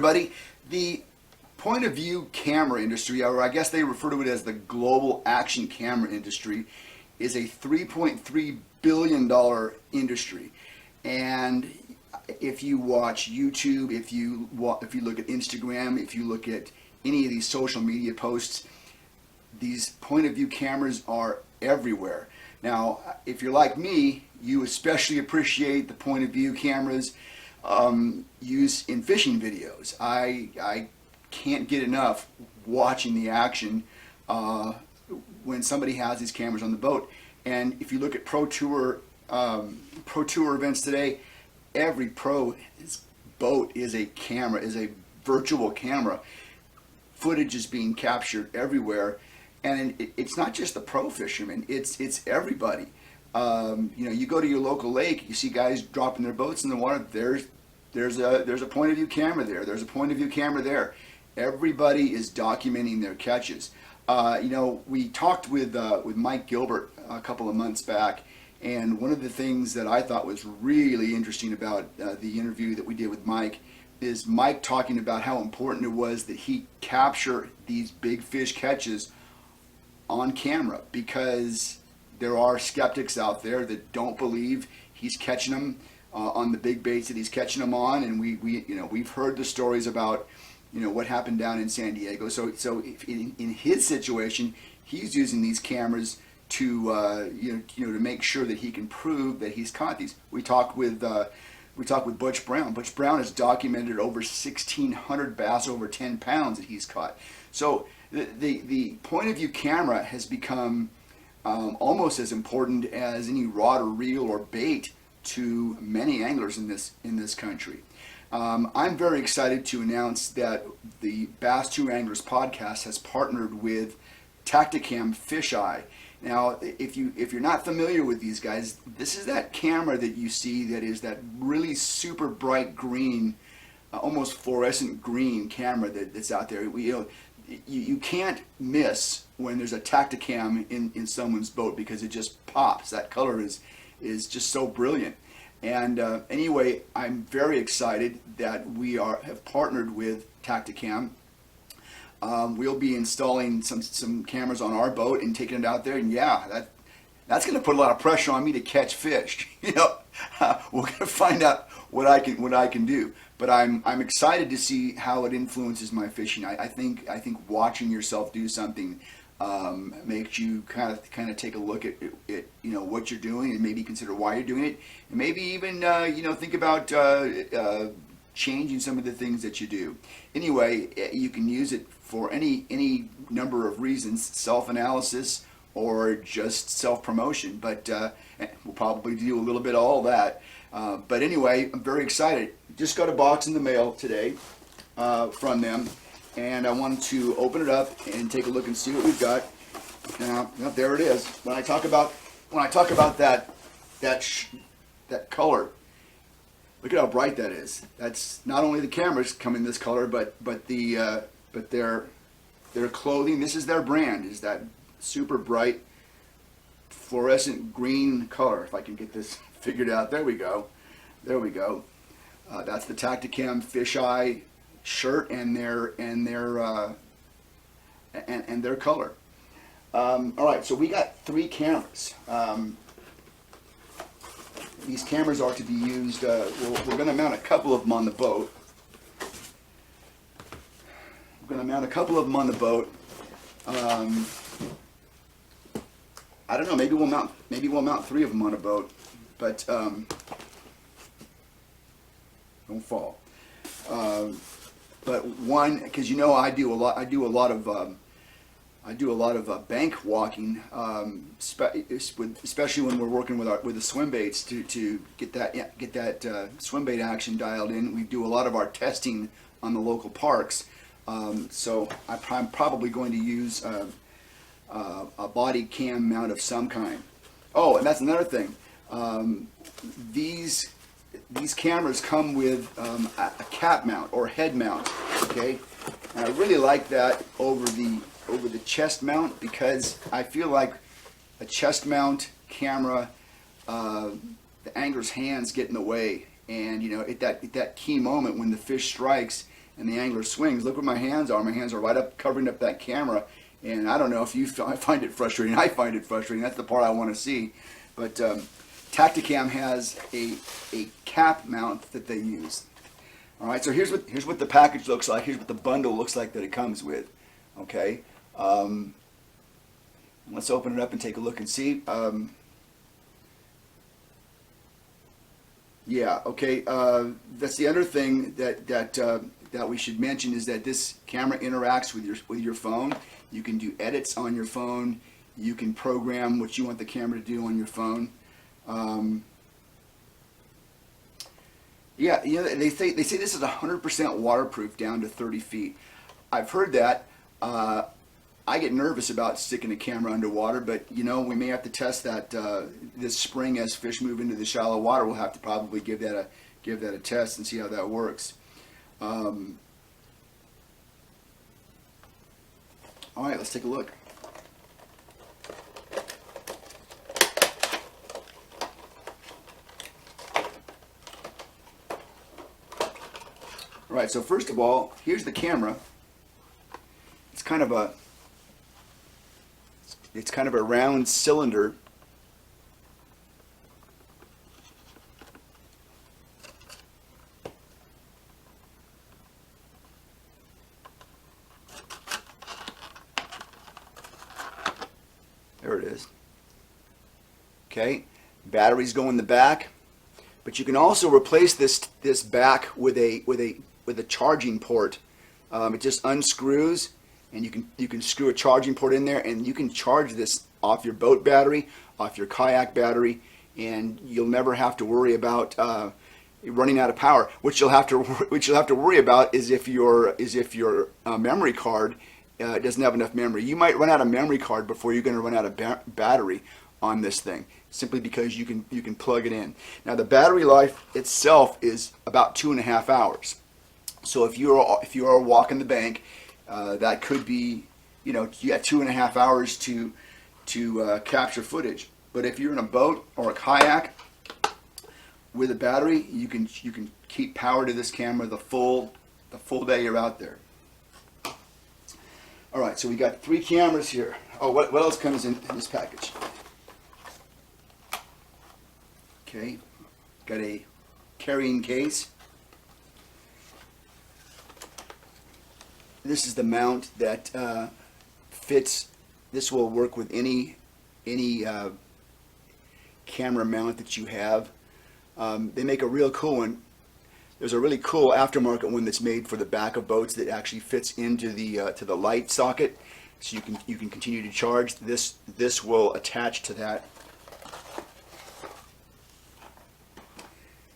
everybody. The point of view camera industry, or I guess they refer to it as the global action camera industry, is a $3.3 billion industry. And if you watch YouTube, if you look at Instagram, if you look at any of these social media posts, these point of view cameras are everywhere. Now, if you're like me, you especially appreciate the point of view cameras used in fishing videos. I can't get enough watching the action when somebody has these cameras on the boat. And if you look at Pro Tour events today, every pro's boat is a camera, is a virtual camera. Footage is being captured everywhere, and it's not just the pro fishermen; it's everybody. You go to your local lake, you see guys dropping their boats in the water. There's a point of view camera there. There's a point of view camera there. Everybody is documenting their catches. We talked with Mike Gilbert a couple of months back, and one of the things that I thought was really interesting about the interview that we did with Mike is Mike talking about how important it was that he capture these big fish catches on camera, because there are skeptics out there that don't believe he's catching them on the big baits that he's catching them on, and we've heard the stories about what happened down in San Diego. So in his situation, he's using these cameras to to make sure that he can prove that he's caught these. We talked with Butch Brown. Butch Brown has documented over 1,600 bass over 10 pounds that he's caught. So the point of view camera has become almost as important as any rod or reel or bait to many anglers in this country. I'm very excited to announce that the Bass 2 Anglers podcast has partnered with Tactacam Fishi. Now, if you're not familiar with these guys, this is that camera that you see that is that really super bright green, almost fluorescent green camera that's out there. You can't miss when there's a Tactacam in someone's boat, because it just pops. That color is just so brilliant. And anyway, I'm very excited that we have partnered with Tactacam. We'll be installing some cameras on our boat and taking it out there, and that's going to put a lot of pressure on me to catch fish. We're going to find out what I can do. But I'm excited to see how it influences my fishing. I think watching yourself do something makes you kind of take a look at what you're doing, and maybe consider why you're doing it, and maybe even think about changing some of the things that you do. Anyway, you can use it for any number of reasons: self-analysis or just self-promotion. But we'll probably do a little bit of all that. But anyway, I'm very excited. Just got a box in the mail today from them, and I wanted to open it up and take a look and see what we've got. Now, there it is. When I talk about that color, look at how bright that is. That's not only the cameras come in this color, but their clothing. This is their brand. Is that super bright fluorescent green color? If I can get this figured out. There we go. That's the Tactacam Fishi shirt and their color. All right, so we got 3 cameras. These cameras are to be used. We're going to mount a couple of them on the boat. I don't know. Maybe we'll mount 3 of them on a boat, but don't fall. But one, because I do a lot of bank walking, especially when we're working with the swim baits to get that swim bait action dialed in. We do a lot of our testing on the local parks, so I'm probably going to use a body cam mount of some kind. Oh, and that's another thing. These cameras come with a cap mount or head mount. Okay, and I really like that over the chest mount, because I feel like a chest mount camera, the angler's hands get in the way, and at that key moment when the fish strikes, and the angler swings, look where my hands are. My hands are right up, covering up that camera. And I don't know if I find it frustrating. I find it frustrating. That's the part I want to see. But Tactacam has a cap mount that they use. All right, so here's what the package looks like. Here's what the bundle looks like that it comes with. Okay, let's open it up and take a look and see. Yeah, okay. That's the other thing that we should mention is that this camera interacts with your phone. You can do edits on your phone. You can program what you want the camera to do on your phone. Yeah, you know, they say this is 100% waterproof down to 30 feet. I've heard that. I get nervous about sticking a camera underwater, but you know, we may have to test that this spring as fish move into the shallow water. We'll have to probably give that a test and see how that works. All right, let's take a look. All right, so first of all, here's the camera. It's kind of a round cylinder. There it is. Okay, batteries go in the back, but you can also replace this back with a charging port. It just unscrews, and you can screw a charging port in there, and you can charge this off your boat battery, off your kayak battery, and you'll never have to worry about running out of power. What you'll have to worry about is if your memory card doesn't have enough memory. You might run out of memory card before you're going to run out of battery on this thing, simply because you can plug it in. Now the battery life itself is about 2.5 hours. So if you are walking the bank, that could be, you know, you got 2.5 hours to capture footage. But if you're in a boat or a kayak with a battery, you can keep power to this camera the full day you're out there. All right, so we got 3 cameras here. Oh, what else comes in this package? Okay, got a carrying case. This is the mount that fits. This will work with any camera mount that you have. They make a real cool one. There's a really cool aftermarket one that's made for the back of boats that actually fits into the to the light socket, so you can continue to charge. This will attach to that.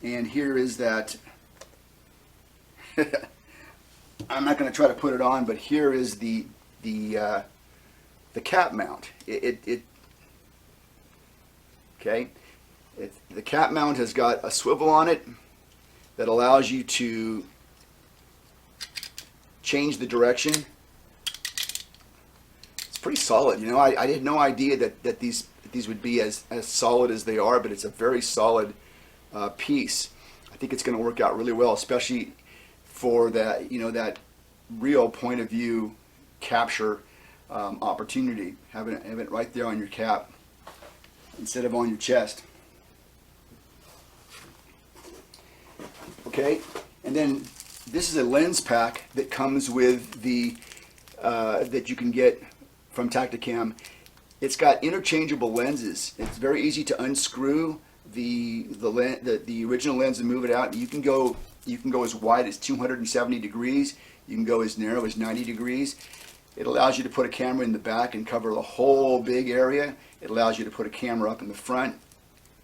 And here is that. I'm not going to try to put it on, but here is the cap mount. The cap mount has got a swivel on it that allows you to change the direction. It's pretty solid. You know, I had no idea that these would be as solid as they are, but it's a very solid piece. I think it's going to work out really well, especially for that, you know, that real point of view capture opportunity. Having it right there on your cap instead of on your chest. Okay, and then this is a lens pack that comes with the that you can get from Tactacam. It's got interchangeable lenses. It's very easy to unscrew the original lens and move it out. You can go as wide as 270 degrees. You can go as narrow as 90 degrees. It allows you to put a camera in the back and cover the whole big area. It allows you to put a camera up in the front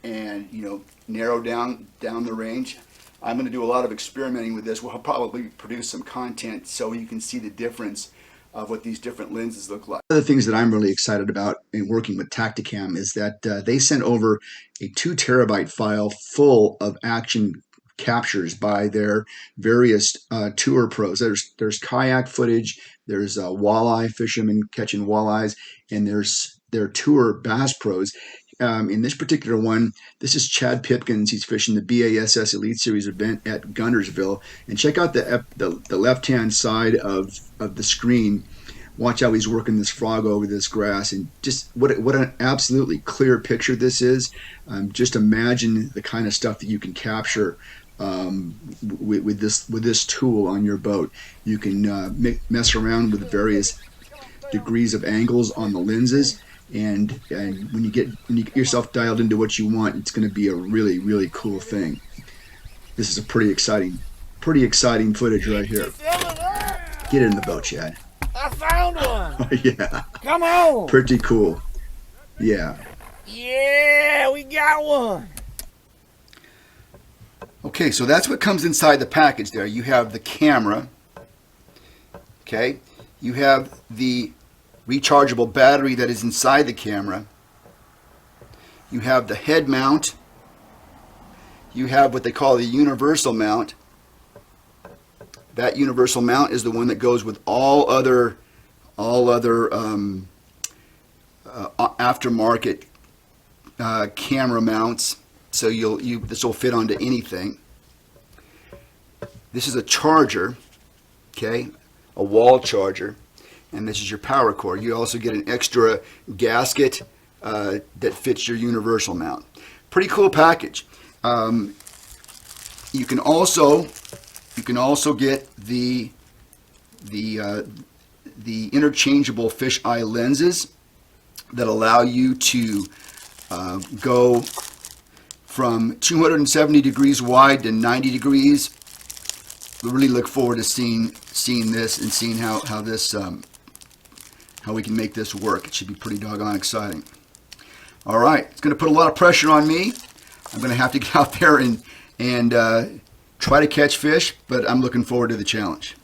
and, you know, narrow down the range. I'm going to do a lot of experimenting with this. We'll probably produce some content so you can see the difference of what these different lenses look like. One of the things that I'm really excited about in working with Tactacam is that they sent over a 2 terabyte file full of action captures by their various tour pros. There's kayak footage, there's walleye fishermen catching walleyes, and there's their tour bass pros in this particular one, this is Chad Pipkins. He's fishing the BASS Elite Series event at Guntersville. And check out the left-hand side of the screen. Watch how he's working this frog over this grass, and just what an absolutely clear picture this is. Just imagine the kind of stuff that you can capture with this tool on your boat. You can mess around with the various degrees of angles on the lenses, and when you get yourself dialed into what you want, it's going to be a really cool thing. This is a pretty exciting footage right here. Get in the boat, Chad. I found one. Yeah. Come on. Pretty cool. Yeah. Yeah, we got one. Okay, so that's what comes inside the package there. You have the camera. Okay. You have the rechargeable battery that is inside the camera. You have the head mount. You have what they call the universal mount. That universal mount is the one that goes with all other aftermarket camera mounts. So this will fit onto anything. This is a charger, okay, a wall charger, and this is your power cord. You also get an extra gasket that fits your universal mount. Pretty cool package. You can also get the interchangeable fisheye lenses that allow you to go from 270 degrees wide to 90 degrees. We really look forward to seeing this and seeing how we can make this work. It should be pretty doggone exciting. All right, it's going to put a lot of pressure on me. I'm going to have to get out there and try to catch fish, but I'm looking forward to the challenge.